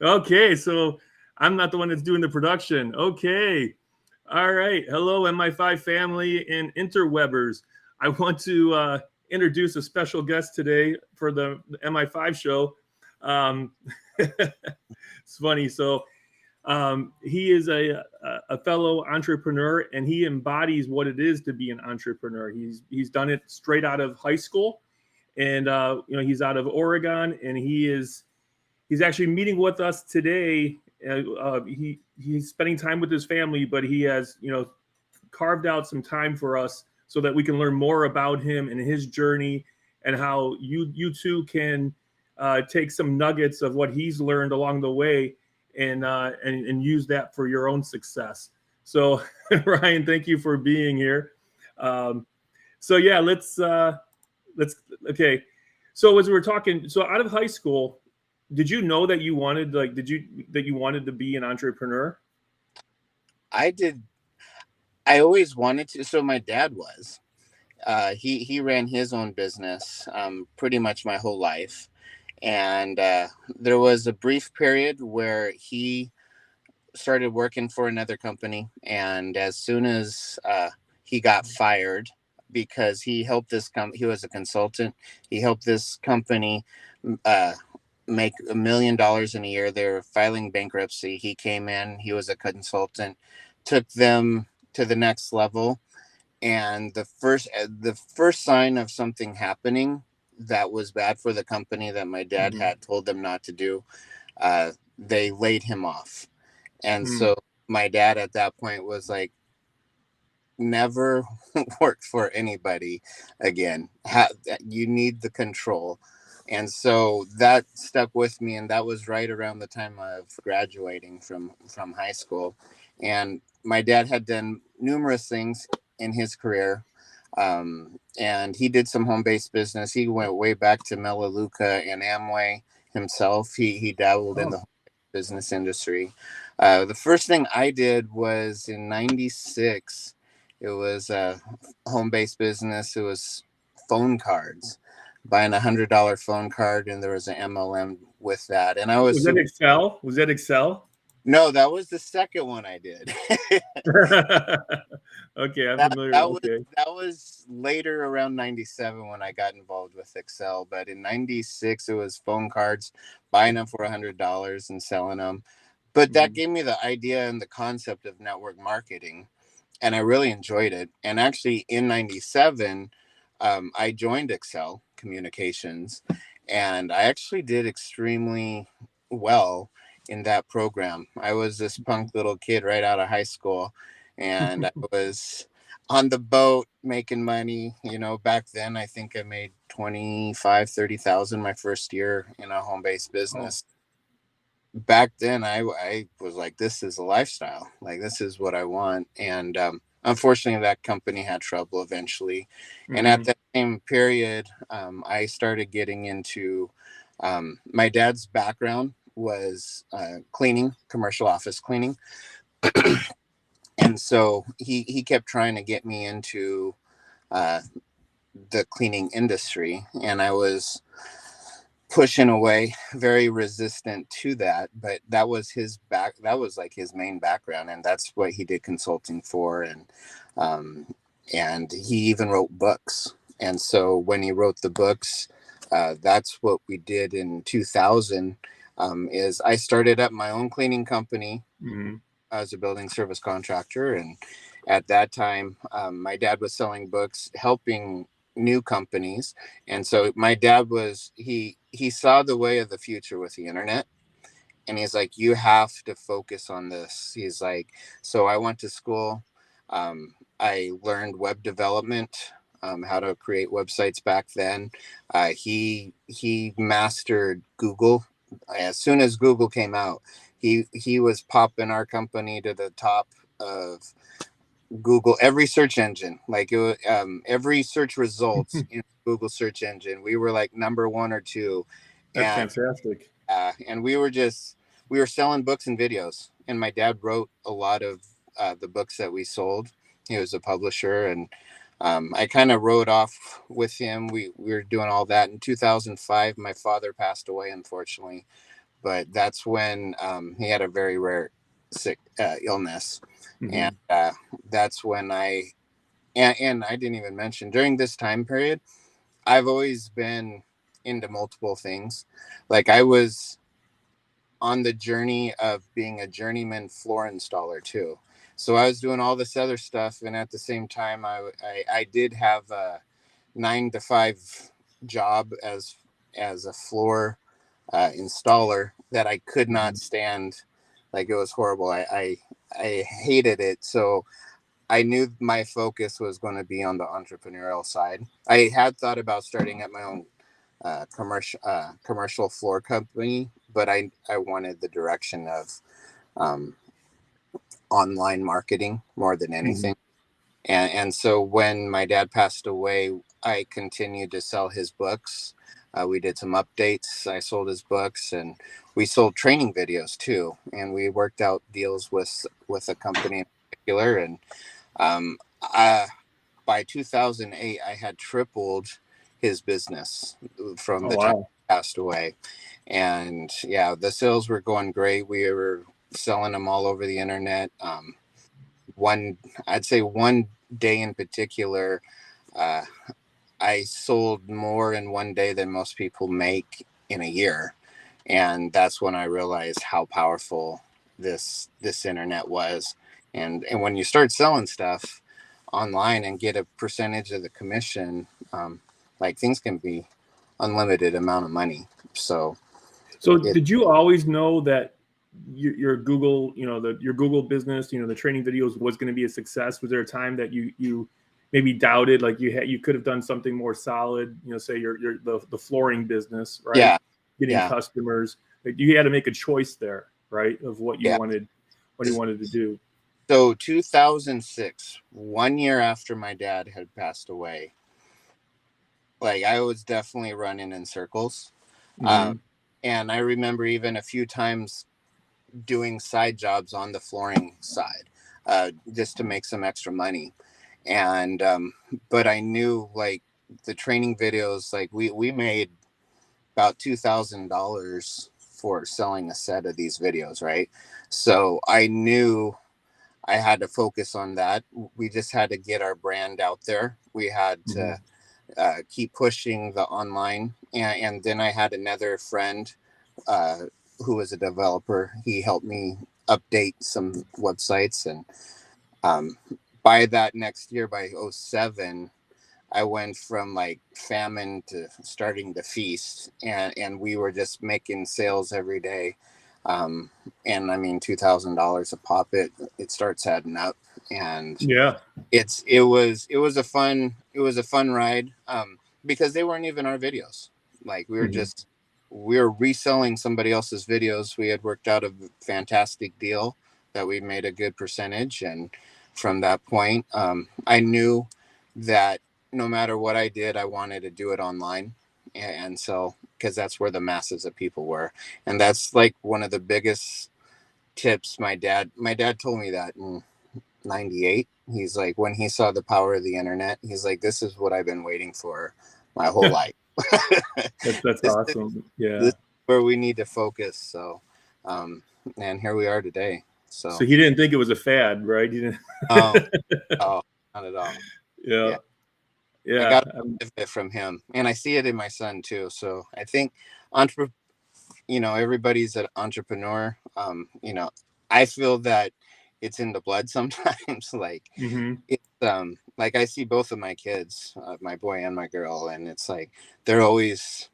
Okay, so I'm not the one that's doing the production. Okay. All right. Hello, Mi5 family and interwebers. I want to introduce a special guest today for the Mi5 show. Um, it's funny. So he is a fellow entrepreneur, and he embodies what it is to be an entrepreneur. He's done it straight out of high school, and he's out of Oregon, and he's actually meeting with us today. He's spending time with his family, but he has carved out some time for us so that we can learn more about him and his journey, and how you too can take some nuggets of what he's learned along the way, and use that for your own success. So Ryan, thank you for being here. Um, so yeah, let's okay. So as we're talking, so out of high school, did you know that you wanted that you wanted to be an entrepreneur? I did. I always wanted to. So my dad was. He ran his own business pretty much my whole life, and there was a brief period where he started working for another company, and as soon as he got fired because he was a consultant. He helped this company uh, make $1 million in a year. They were filing bankruptcy. He came in. He was a consultant, took them to the next level, and the first sign of something happening that was bad for the company that my dad Mm-hmm. had told them not to do, they laid him off. And Mm-hmm. so my dad at that point was like, never work for anybody again. You need the control. And so that stuck with me, and that was right around the time of graduating from high school. And my dad had done numerous things in his career, and he did some home-based business. He went way back to Melaleuca and Amway himself. He dabbled in Oh, the business industry. The first thing I did was in '96. It was a home-based business. It was phone cards, buying $100 phone card, and there was an MLM with that. And I was was that super. Excel? Was that Excel? No, that was the second one I did. Okay, I'm that familiar. that was Okay. that was later around '97 when I got involved with Excel. But in '96, it was phone cards, buying them for $100 and selling them. But that Mm-hmm. gave me the idea and the concept of network marketing, and I really enjoyed it. And actually, in '97, I joined Excel Communications, and I actually did extremely well in that program. I was this punk little kid right out of high school, and I was on the boat making money. Back then, I think I made 25, 30,000 my first year in a home based Oh. business. Back then I was like, this is a lifestyle, like this is what I want. And unfortunately that company had trouble eventually. And at Mm-hmm. that same period, I started getting into my dad's background was cleaning, commercial office cleaning. And so he kept trying to get me into uh, the cleaning industry, and I was pushing away, very resistant to that. But that was like his main background, and that's what he did consulting for. Um, and he even wrote books. And so when he wrote the books, that's what we did in 2000. Is I started up my own cleaning company Mm-hmm. as a building service contractor. And at that time, my dad was selling books, helping new companies. And so my dad was he saw the way of the future with the internet. And he's like, you have to focus on this. He's like, so I went to school. I learned web development, how to create websites back then. He mastered Google. As soon as Google came out, he was popping our company to the top of Google, every search engine. Like every search results in Google search engine, we were like number one or two. That's And fantastic. and we were selling books and videos. And my dad wrote a lot of the books that we sold. He was a publisher, and I kind of rode off with him. We were doing all that. In 2005, my father passed away, unfortunately. but that's when he had a very rare sick illness. Mm-hmm. And that's when and I didn't even mention during this time period, I've always been into multiple things. Like I was on the journey of being a journeyman floor installer too. So I was doing all this other stuff, and at the same time, I did have a 9 to 5 job as a floor installer that I could not stand. Like it was horrible. I hated it. So I knew my focus was going to be on the entrepreneurial side. I had thought about starting at my own commercial floor company, but I wanted the direction of um, online marketing more than anything. And so when my dad passed away, I continued to sell his books. We did some updates. I sold his books, and we sold training videos too. And we worked out deals with a company in particular. And um, by 2008, I had tripled his business from the time he passed away. And yeah, the sales were going great. We were selling them all over the internet. I'd say one day in particular, uh, I sold more in one day than most people make in a year. And that's when I realized how powerful this internet was. And when you start selling stuff online and get a percentage of the commission, like things can be unlimited amount of money. So did you always know that your Google, your Google business, the training videos was going to be a success? Was there a time that you maybe doubted, like you could have done something more solid, say the flooring business, right? Yeah. Getting customers, like you had to make a choice there, right? Of what you wanted to do. So 2006, 1 year after my dad had passed away, like I was definitely running in circles. And I remember even a few times doing side jobs on the flooring side, just to make some extra money. And but I knew like the training videos, like we made about $2,000 for selling a set of these videos, right? So I knew I had to focus on that. We just had to get our brand out there. We had to keep pushing the online. And then I had another friend who was a developer. He helped me update some websites. And by that next year, by 2007, I went from like famine to starting to feast. And we were just making sales every day. And I mean, $2,000 a pop, it starts adding up. And it was a fun ride, because they weren't even our videos. Like we were reselling somebody else's videos. We had worked out a fantastic deal that we made a good percentage. And from that point, I knew that no matter what I did, I wanted to do it online. And so, because that's where the masses of people were. And that's like one of the biggest tips. My dad told me that in 98. He's like, when he saw the power of the internet, he's like, this is what I've been waiting for my whole life. That's awesome. This is where we need to focus. So, and here we are today. So he didn't think it was a fad, right? He didn't. Oh, not at all. Yeah. I got it from him, and I see it in my son too. So I think everybody's an entrepreneur. I feel that it's in the blood sometimes. Like it's like I see both of my kids, my boy and my girl, and it's like they're always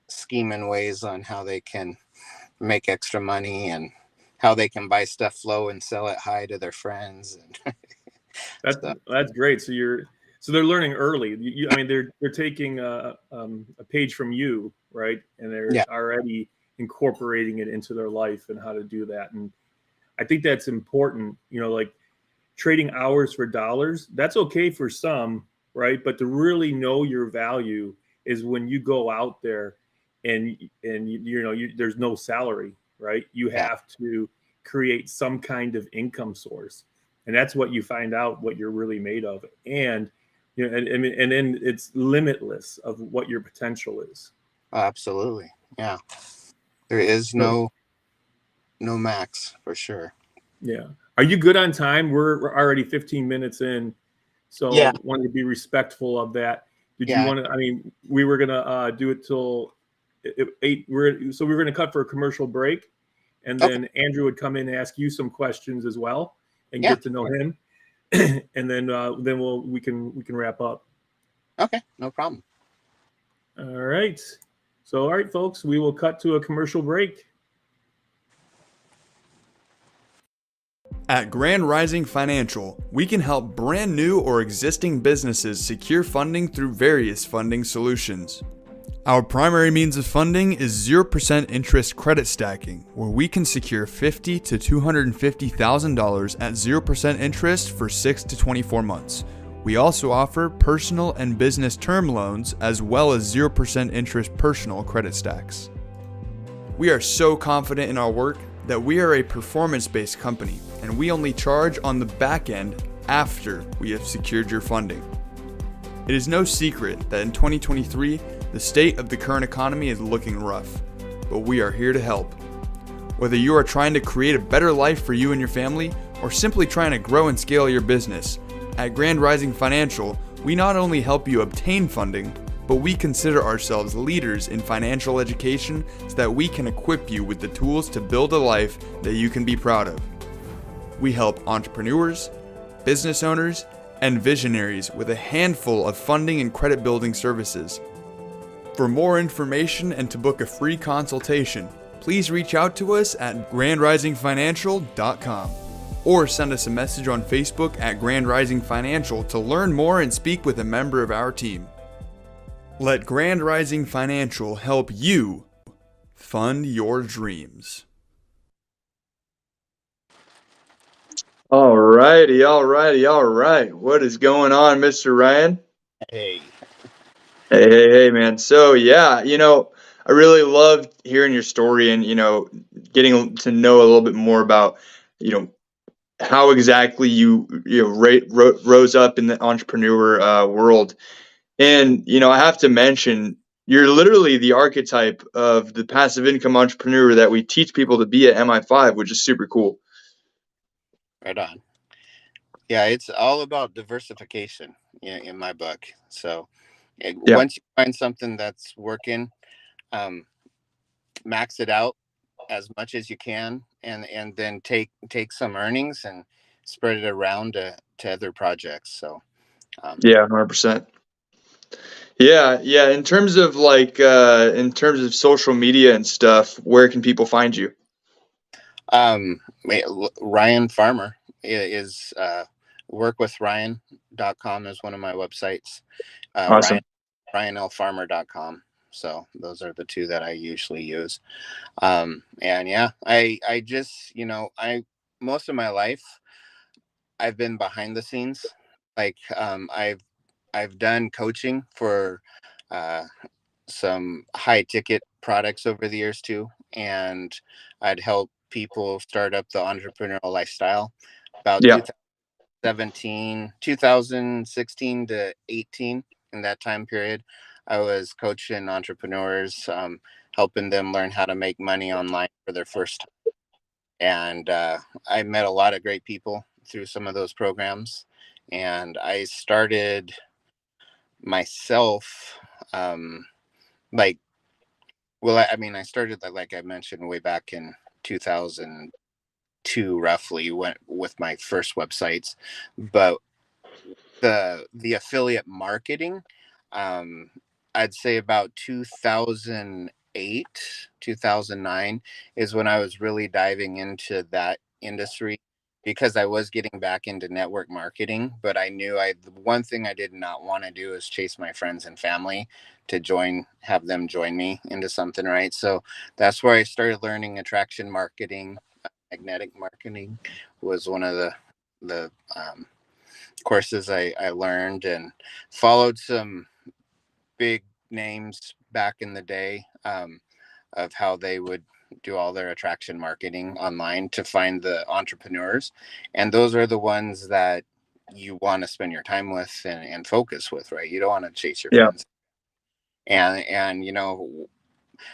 scheming ways on how they can make extra money and how they can buy stuff low and sell it high to their friends. And that's great. So they're learning early. I mean, they're taking a page from you, right? And they're already incorporating it into their life and how to do that. And I think that's important. Like trading hours for dollars. That's okay for some, right? But to really know your value is when you go out there and there's no salary, right? You have to create some kind of income source, and that's what you find out what you're really made of. And and then it's limitless of what your potential is. Absolutely. Yeah. There is no No max for sure. Yeah. Are you good on time? We're already 15 minutes in, Yeah. so wanted to be respectful of that. Did you Yeah. want to? I mean, we were gonna do it till 8. We were gonna cut for a commercial break, and Okay. then Andrew would come in and ask you some questions as well, and Yeah. get to know him, and then we can wrap up. Okay. No problem. All right. So, all right, folks, we will cut to a commercial break. At Grand Rising Financial, we can help brand new or existing businesses secure funding through various funding solutions. Our primary means of funding is 0% interest credit stacking, where we can secure $50,000 to $250,000 at 0% interest for 6 to 24 months. We also offer personal and business term loans as well as 0% interest personal credit stacks. We are so confident in our work that we are a performance-based company, and we only charge on the back end after we have secured your funding. It is no secret that in 2023, the state of the current economy is looking rough, but we are here to help. Whether you are trying to create a better life for you and your family, or simply trying to grow and scale your business, at Grand Rising Financial, we not only help you obtain funding, but we consider ourselves leaders in financial education so that we can equip you with the tools to build a life that you can be proud of. We help entrepreneurs, business owners, and visionaries with a handful of funding and credit building services. For more information and to book a free consultation, please reach out to us at grandrisingfinancial.com or send us a message on Facebook at Grand Rising Financial to learn more and speak with a member of our team. Let Grand Rising Financial help you fund your dreams. All righty. What is going on, Mr. Ryan? Hey. Hey, man. So, yeah, I really loved hearing your story and, getting to know a little bit more about, you know, how exactly you rose up in the entrepreneur world. And, I have to mention, you're literally the archetype of the passive income entrepreneur that we teach people to be at MI5, which is super cool. Right on. Yeah, it's all about diversification in my book. So Yeah. once you find something that's working, um, max it out as much as you can, and then take some earnings and spread it around to other projects. So Yeah, 100%. Yeah. In terms of in terms of social media and stuff, where can people find you? Ryan Farmer is workwithryan.com is one of my websites. Awesome. RyanLFarmer.com. So those are the two that I usually use. And yeah, I just, most of my life I've been behind the scenes. Like, I've done coaching for uh, some high ticket products over the years too, and I'd help people start up the entrepreneurial lifestyle. About Yeah. 2016 to 18, in that time period, I was coaching entrepreneurs, helping them learn how to make money online for their first time. And I met a lot of great people through some of those programs. And I started myself, like, well, I mean, I started like I mentioned way back in 2002, roughly, went with my first websites. But the affiliate marketing, um, I'd say about 2008, 2009 is when I was really diving into that industry, because I was getting back into network marketing, but I knew the one thing I did not want to do is chase my friends and family to have them join me into something, right? So that's where I started learning attraction marketing. Magnetic marketing was one of the courses I learned, and followed some big names back in the day, of how they would do all their attraction marketing online to find the entrepreneurs. And those are the ones that you want to spend your time with and focus with, right? You don't want to chase your Yeah. friends. And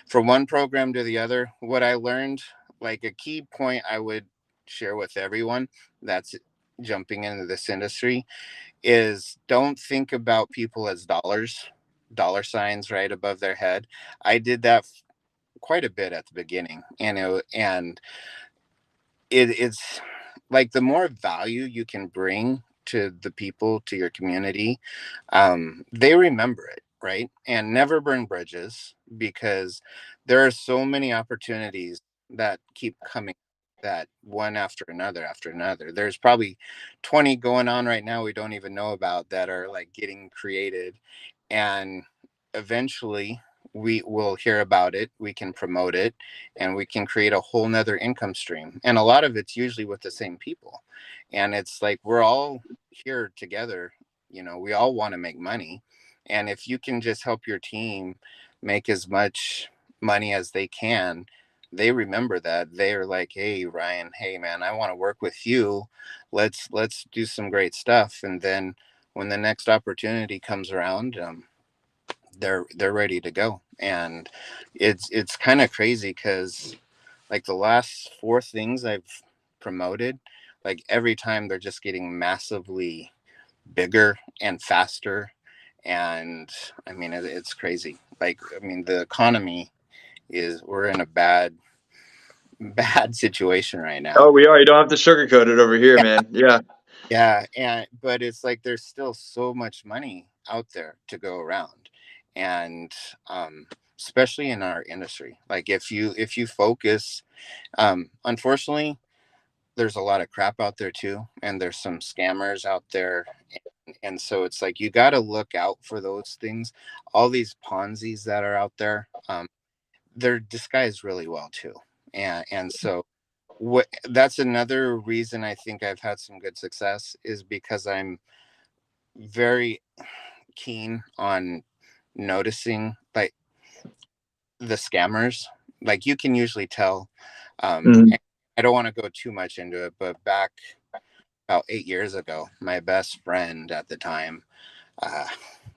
from one program to the other, what I learned like a key point I would share with everyone that's jumping into this industry is don't think about people as dollar signs right above their head. I did that quite a bit at the beginning, and it's like the more value you can bring to the people, to your community, they remember it, right? And never burn bridges, because there are so many opportunities that keep coming, that one after another. There's probably 20 going on right now we don't even know about, that are like getting created, and eventually we will hear about it, we can promote it, and we can create a whole nother income stream. And a lot of it's usually with the same people, and it's like we're all here together. We all want to make money, and if you can just help your team make as much money as they can, they remember that. They're like, hey Ryan, hey man, I want to work with you. Let's do some great stuff. And then when the next opportunity comes around, they're ready to go. And it's kind of crazy, because like the last four things I've promoted, like every time they're just getting massively bigger and faster. And I mean, it's crazy. Like, I mean, the economy we're in a bad situation right now. Oh, we are. You don't have to sugarcoat it over here, man. Yeah. Yeah, but it's like there's still so much money out there to go around, and especially in our industry. Like if you focus, unfortunately, there's a lot of crap out there too, and there's some scammers out there, and so it's like you got to look out for those things. All these Ponzi's that are out there, they're disguised really well too, and so that's another reason I think I've had some good success, is because I'm very keen on noticing like the scammers. Like you can usually tell. Mhm. I don't want to go too much into it, but back about 8 years ago, my best friend at the time uh,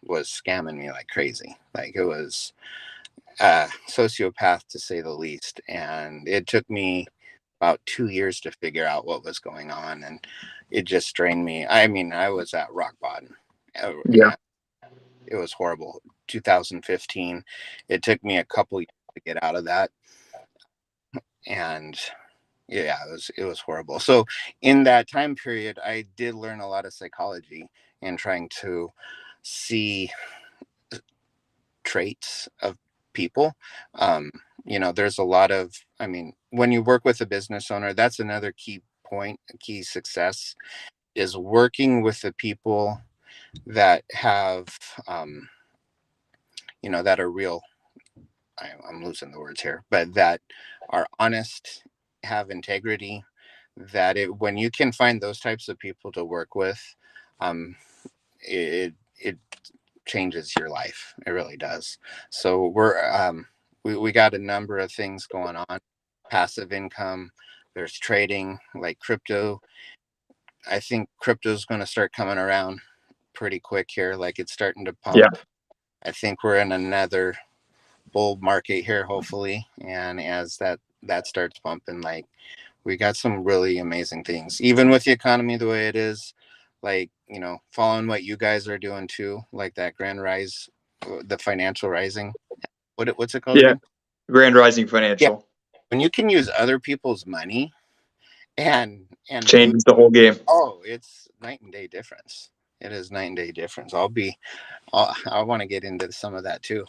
was scamming me like crazy. Like it was sociopath to say the least. And it took me about 2 years to figure out what was going on. And it just drained me. I mean, I was at rock bottom. Yeah. And it was horrible. 2015. It took me a couple years to get out of that. And yeah, it was horrible. So in that time period, I did learn a lot of psychology and trying to see traits of people. Um, there's a lot of, I mean, when you work with a business owner, that's another key point, key success, is working with the people that have, um, that are real. I'm losing the words here, but that are honest, have integrity. When you can find those types of people to work with, um, it changes your life. It really does. So we got a number of things going on. Passive income. There's trading, like crypto. I think crypto is going to start coming around pretty quick here. Like it's starting to Yeah. pump. I think we're in another bull market here, hopefully. And as that starts pumping, like we got some really amazing things, even with the economy the way it is. Like, following what you guys are doing too, like that grand rise, the financial rising. What's it called Yeah. again? Grand Rising Yeah. Financial When you can use other people's money and move, changes the whole game. oh, it's night and day difference. It is night and day difference. I want to get into some of that too.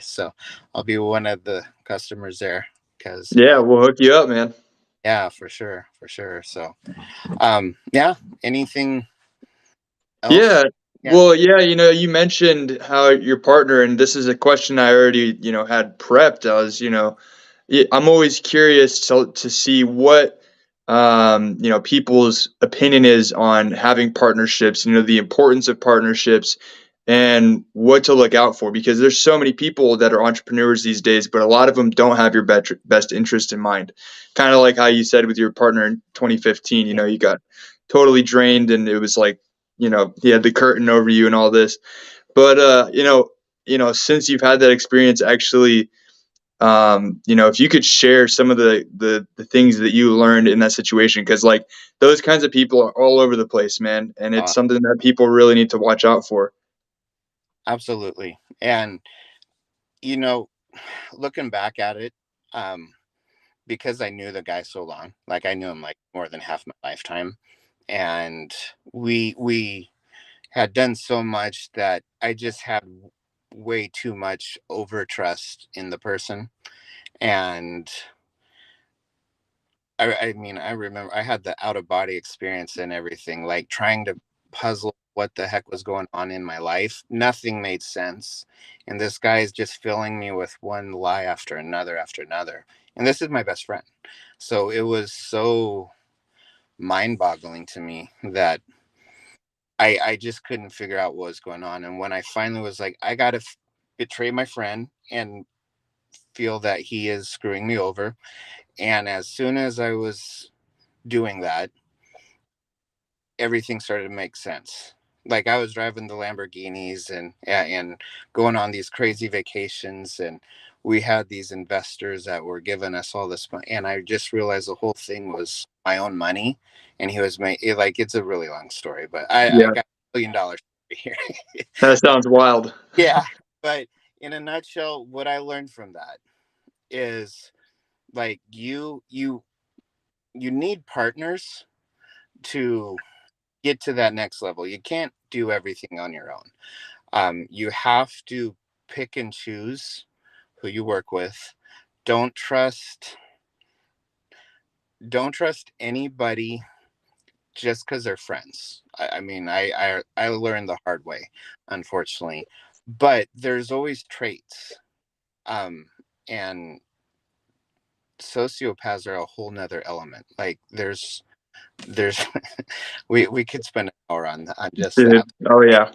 So I'll be one of the customers there, because Yeah, we'll hook you up, man. yeah, for sure, for sure. So yeah, anything else? Yeah. Yeah. Well, yeah, you mentioned how your partner, and this is a question I already, had prepped. I'm always curious to see what, people's opinion is on having partnerships, the importance of partnerships and what to look out for, because there's so many people that are entrepreneurs these days, but a lot of them don't have your best interest in mind. Kind of like how you said with your partner in 2015, you got totally drained and it was like, he had the curtain over you and all this. But since you've had that experience actually If you could share some of the things that you learned in that situation, because like those kinds of people are all over the place, man, and it's something that people really need to watch out for. Absolutely. And, looking back at it, because I knew the guy so long, like I knew him like more than half my lifetime. And we had done so much that I just had way too much over trust in the person. And I remember I had the out of body experience and everything, like trying to puzzle what the heck was going on in my life. Nothing made sense. And this guy is just filling me with one lie after another after another. And this is my best friend. So it was so mind boggling to me that I just couldn't figure out what was going on. And when I finally was like, I got to betray my friend and feel that he is screwing me over. And as soon as I was doing that, everything started to make sense. Like I was driving the Lamborghinis and going on these crazy vacations, and we had these investors that were giving us all this money, and I just realized the whole thing was my own money, and he was like it's a really long story, but I Yeah, got $1 million here. that sounds wild. Yeah, but in a nutshell, what I learned from that is like you need partners to get to that next level. You can't do everything on your own. You have to pick and choose who you work with. Don't trust don't trust anybody just because they're friends. I learned the hard way, unfortunately. But there's always traits. And sociopaths are a whole nother element. Like there's we could spend an hour on just Dude. that. Oh yeah.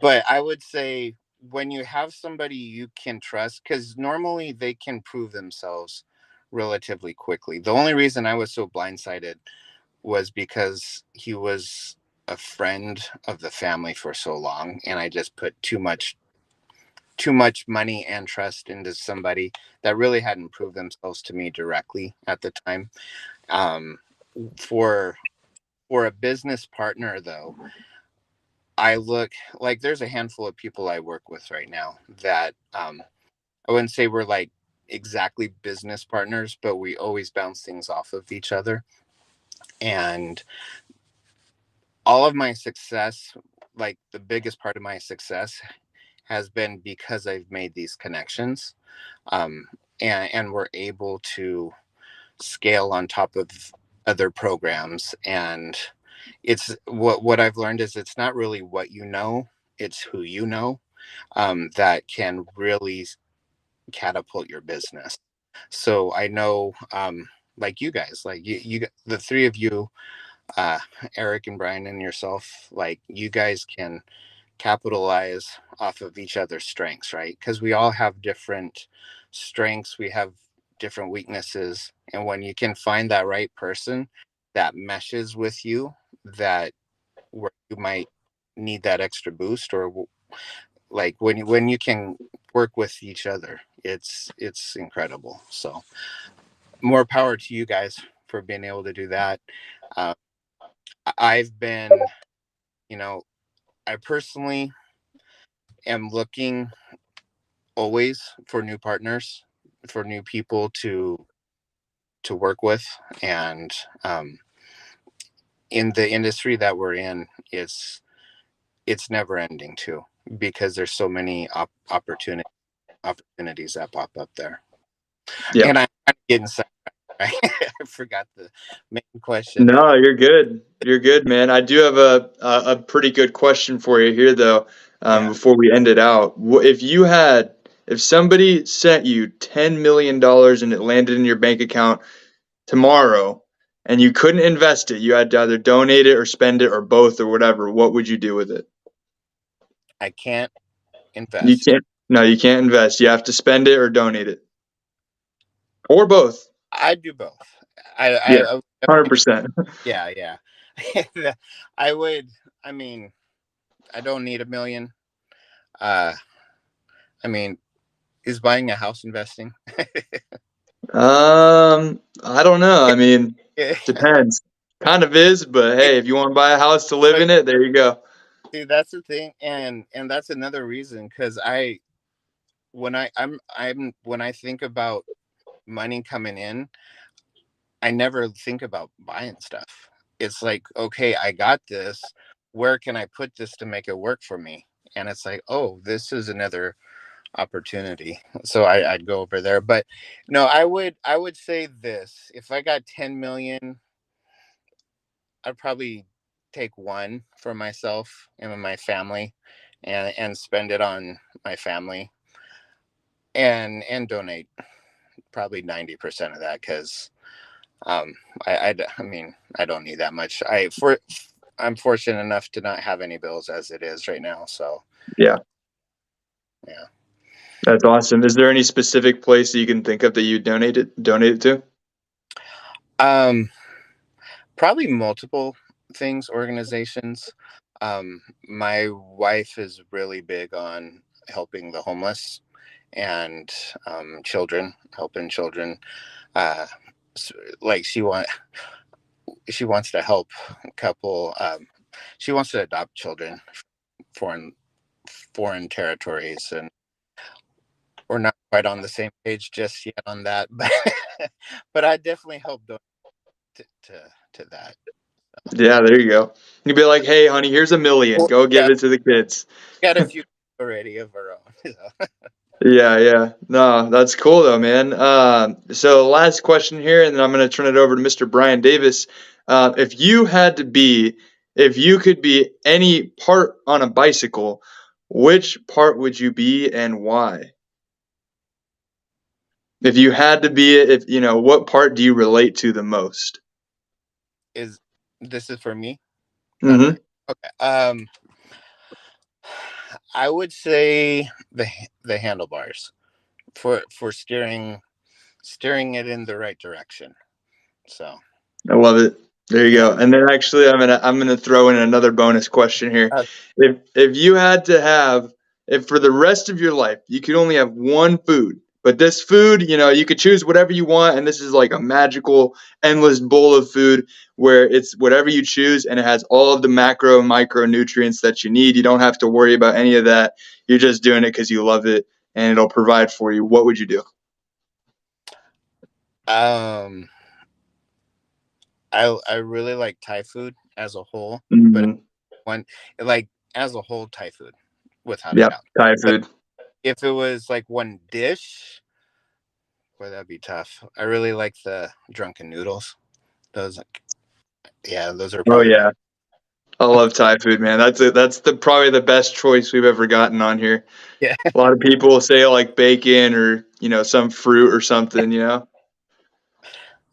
But I would say when you have somebody you can trust, because normally they can prove themselves relatively quickly. The only reason I was so blindsided was because he was a friend of the family for so long, and I just put too much money and trust into somebody that really hadn't proved themselves to me directly at the time. Um, for a business partner, though, I look like there's a handful of people I work with right now that I wouldn't say we're like exactly business partners, but we always bounce things off of each other. And all of my success, like the biggest part of my success, has been because I've made these connections. Um, and we're able to scale on top of other programs. And it's what I've learned is it's not really what you know, it's who you know, that can really catapult your business. So I know, like you guys, like the three of you, uh, Eric and Brian and yourself, like you guys can capitalize off of each other's strengths, right? Because we all have different strengths, we have different weaknesses, and when you can find that right person that meshes with you, that where you might need that extra boost, or like when you can work with each other, it's incredible. So more power to you guys for being able to do that. uh, I've been, you know, I personally am looking always for new partners, for new people to work with. And in the industry that we're in, it's never ending too, because there's so many opportunities that pop up there. Yeah. And I'm getting sidetracked, right? I forgot the main question. No, you're good. You're good, man. I do have a pretty good question for you here, though. Yeah, Before we end it out, if somebody sent you $10 million and it landed in your bank account tomorrow, and you couldn't invest it, you had to either donate it or spend it or both or whatever, what would you do with it? I can't You invest. can't. No, you can't invest. You have to spend it or donate it, or both. I'd do both. I, Yeah, I, I 100%. yeah, yeah. I would. I mean, I don't need a million. Uh, I mean, Is buying a house investing? I don't know. I mean, Yeah. depends. Kind of is, but hey, if you want to buy a house to live But in it, there you go. see, that's the thing, and that's another reason because when I think about money coming in, I never think about buying stuff. It's like, okay, I got this. Where can I put this to make it work for me? And it's like, oh, this is another opportunity. So I'd go over there. But no, I would say this. If I got 10 million, I'd probably take one for myself and my family and spend it on my family and donate probably 90% of that because I mean I don't need that much. I'm fortunate enough to not have any bills as it is right now. So Yeah, yeah. that's awesome. Is there any specific place that you can think of that you donate it to? Um, Probably multiple things, organizations. My wife is really big on helping the homeless and children, helping children. Uh, like she wants to help a couple. She wants to adopt children, foreign foreign territories, and we're not quite on the same page just yet on that. But but I definitely help donate to that. Yeah, there you go. You'd be like, "Hey, honey, here's $1 million. Well, Go yeah, give it to the kids." got a few already of our own. So. Yeah, yeah. No, that's cool though, man. So last question here, and then I'm gonna turn it over to Mr. Brian Davis. If you had to be, if you could be any part on a bicycle, which part would you be and why? If you had to be it, if you know, what part do you relate to the most? Is this is for me? Not Mm-hmm. for okay. I would say the handlebars for steering it in the right direction. So I love it. There you yeah. go. And then actually I'm gonna throw in another bonus question here. Uh, If you had to have if for the rest of your life you could only have one food, but this food, you know, you could choose whatever you want, and this is like a magical, endless bowl of food where it's whatever you choose and it has all of the macro and micronutrients that you need. You don't have to worry about any of that. You're just doing it because you love it and it'll provide for you. What would you do? um, I really like Thai food as a whole, but Mm-hmm. one like as a whole Thai food, without a Yep, doubt. Thai But food. if it was like one dish, boy, that'd be tough. I really like the drunken noodles. Those, yeah, those are Oh probably my yeah. I love Thai food, man. That's the probably the best choice we've ever gotten on here. yeah. A lot of people say like bacon or some fruit or something.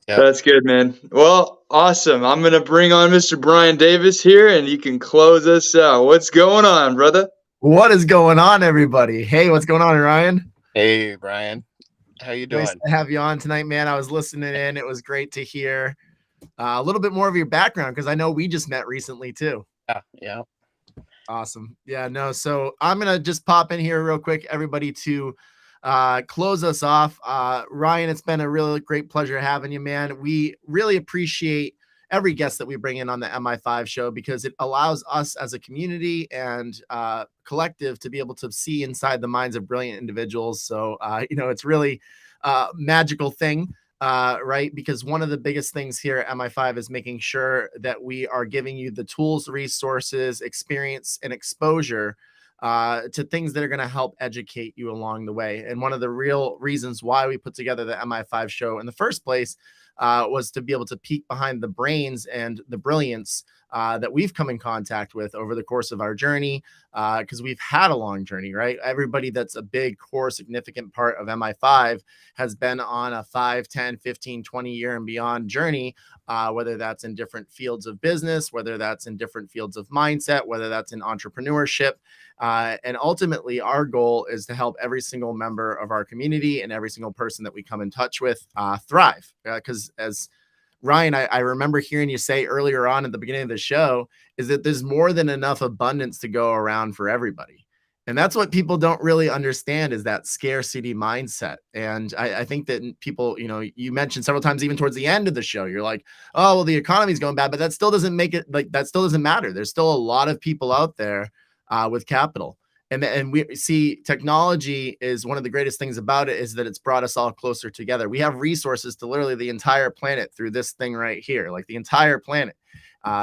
Yep. That's good, man. Well, awesome. I'm gonna bring on Mr. Brian Davis here, and you can close us out. What's going on, brother? What is going on, everybody? Hey, what's going on, Ryan? Hey, Brian, how you Nice doing? to have you on tonight, man. I was listening in. It was great to hear a little bit more of your background because I know we just met recently too. Yeah, yeah. Awesome. Yeah, no. So I'm going to just pop in here real quick, everybody, to close us off. Ryan, it's been a really great pleasure having you, man. We really appreciate every guest that we bring in on the Mi5 show because it allows us as a community and collective to be able to see inside the minds of brilliant individuals. So, it's really a magical thing. Right? Because one of the biggest things here at MI5 is making sure that we are giving you the tools, resources, experience, and exposure to things that are going to help educate you along the way. And one of the real reasons why we put together the MI5 show in the first place was to be able to peek behind the brains and the brilliance that we've come in contact with over the course of our journey, because we've had a long journey, right? Everybody that's a big core significant part of MI5 has been on a 5, 10, 15, 20 year and beyond journey, whether that's in different fields of business, whether that's in different fields of mindset, whether that's in entrepreneurship. And ultimately, our goal is to help every single member of our community and every single person that we come in touch with thrive. Because as Ryan, I remember hearing you say earlier on at the beginning of the show is that there's more than enough abundance to go around for everybody. And that's what people don't really understand, is that scarcity mindset. And I think that people, you mentioned several times, even towards the end of the show, you're like, oh, well, the economy's going bad, but that still doesn't make it, like, that still doesn't matter. There's still a lot of people out there with capital. And we see technology is one of the greatest things about it, is that it's brought us all closer together. We have resources to literally the entire planet through this thing right here, like the entire planet.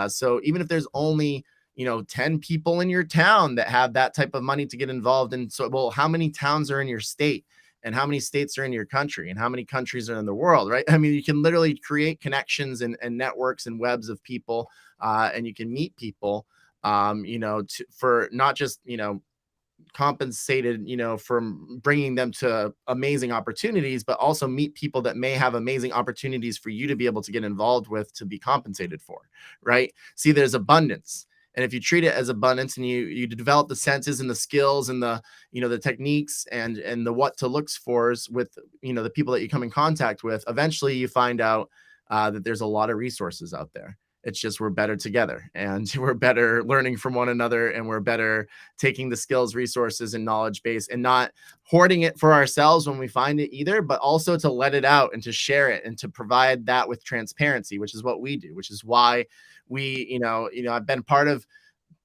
So even if there's only 10 people in your town that have that type of money to get involved in. So, well, how many towns are in your state, and how many states are in your country, and how many countries are in the world, right? I mean, you can literally create connections and networks and webs of people, and you can meet people, for not just, compensated, from bringing them to amazing opportunities, but also meet people that may have amazing opportunities for you to be able to get involved with, to be compensated for, right? See, there's abundance. And if you treat it as abundance, and you develop the senses and the skills and the, the techniques and the what to look for with, the people that you come in contact with, eventually you find out that there's a lot of resources out there. It's just, we're better together, and we're better learning from one another, and we're better taking the skills, resources, and knowledge base, and not hoarding it for ourselves when we find it either, but also to let it out and to share it and to provide that with transparency, which is what we do, which is why we, I've been part of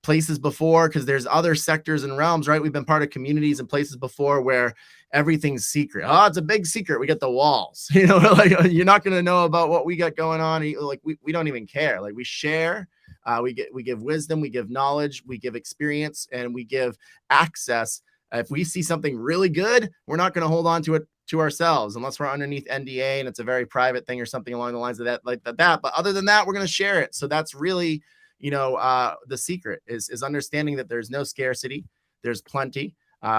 places before, because there's other sectors and realms, right? We've been part of communities and places before where everything's secret. Oh, it's a big secret. We get the walls, like, you're not going to know about what we got going on. Like, we don't even care. Like, we share, we give wisdom, we give knowledge, we give experience, and we give access. If we see something really good, we're not going to hold on to it to ourselves unless we're underneath NDA and it's a very private thing or something along the lines of that, like that. But other than that, we're going to share it. So that's really, the secret is understanding that there's no scarcity. There's plenty.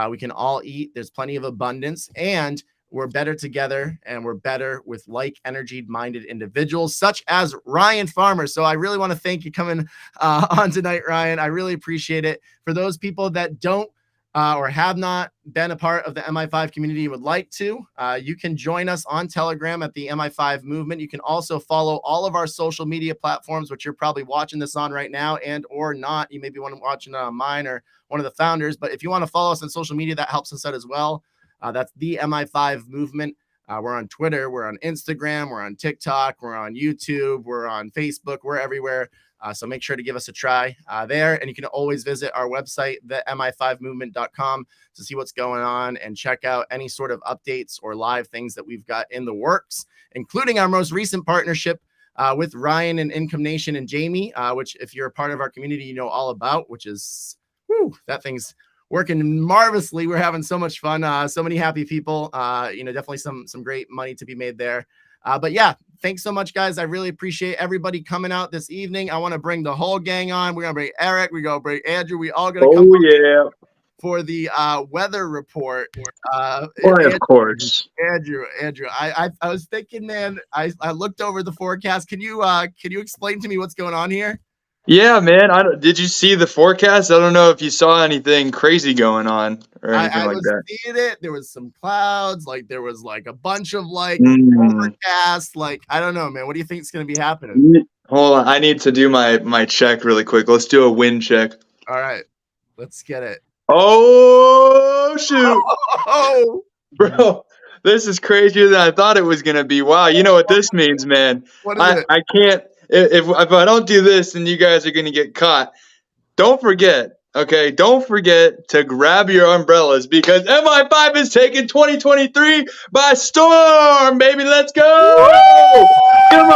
We can all eat. There's plenty of abundance, and we're better together, and we're better with like energy minded individuals such as Ryan Farmer. So I really want to thank you coming on tonight, Ryan. I really appreciate it. For those people that don't or have not been a part of the Mi5 community, would like to, you can join us on Telegram at the Mi5 movement. You can also follow all of our social media platforms, which you're probably watching this on right now, and or not. You may be watching it on mine or one of the founders, but if you want to follow us on social media, that helps us out as well. That's the Mi5 movement. We're on Twitter, we're on Instagram, we're on TikTok, we're on YouTube, we're on Facebook, we're everywhere. So make sure to give us a try there. And you can always visit our website, the mi5movement.com, to see what's going on and check out any sort of updates or live things that we've got in the works, including our most recent partnership with Ryan and Income Nation and Jamie, which if you're a part of our community, you know all about, which is, that thing's working marvelously. We're having so much fun. So many happy people, definitely some great money to be made there. But yeah, thanks so much, guys. I really appreciate everybody coming out this evening. I want to bring the whole gang on. We're going to bring Eric. We're going to bring Andrew. We all going to come for the weather report. Of course. Andrew, I was thinking, man, I looked over the forecast. Can you explain to me what's going on here? Yeah, man. Did you see the forecast? I don't know if you saw anything crazy going on or anything like that. I was seeing it. There was some clouds. Like, there was like a bunch of overcast. Like, I don't know, man. What do you think is going to be happening? Hold on. I need to do my check really quick. Let's do a wind check. All right. Let's get it. Oh, shoot. Oh, bro. This is crazier than I thought it was going to be. Wow. You know what this means, man? What is it? I can't. If I don't do this, then you guys are going to get caught. Don't forget, okay? Don't forget to grab your umbrellas, because Mi5 is taking 2023 by storm, baby. Let's go! Come